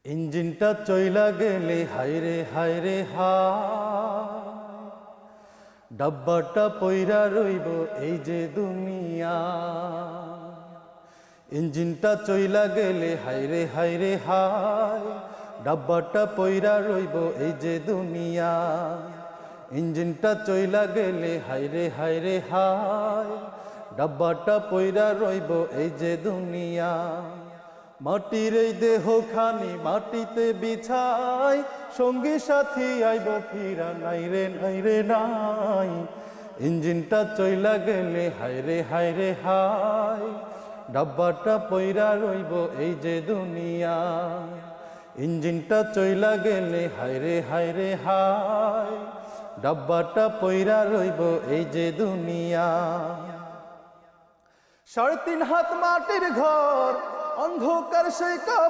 ইঞ্জিনটা চইলা গেলে হায়রে হায়রে হায়, ডাব্বাটা পইরা রইব এই যে দুনিয়া। ইঞ্জিনটা চইলা গেলে হায়রে হায়রে হায়, ডাব্বাটা পইরা রইব এই যে দুনিয়া। ইঞ্জিনটা চইলা গেলে হায়রে হায়রে হায়, ডাব্বাটা পইরা রইব এই যে দুনিয়া। মাটির এই দেহখানি মাটিতে বিছাই, সঙ্গী সাথী আইব ফিরা নাই রে নাই রে নাই। ইঞ্জিনটা চইলা গেলে হায়রে হায়রে হায়, ডাব্বাটা পইরা রইব এই যে দুনিয়া। ইঞ্জিনটা চইলা গেলে হায়রে হায়রে হায়, ডাব্বাটা পইরা রইব এই যে দুনিয়া। 3.5 হাত মাটির ঘর, অন্ধকার সেই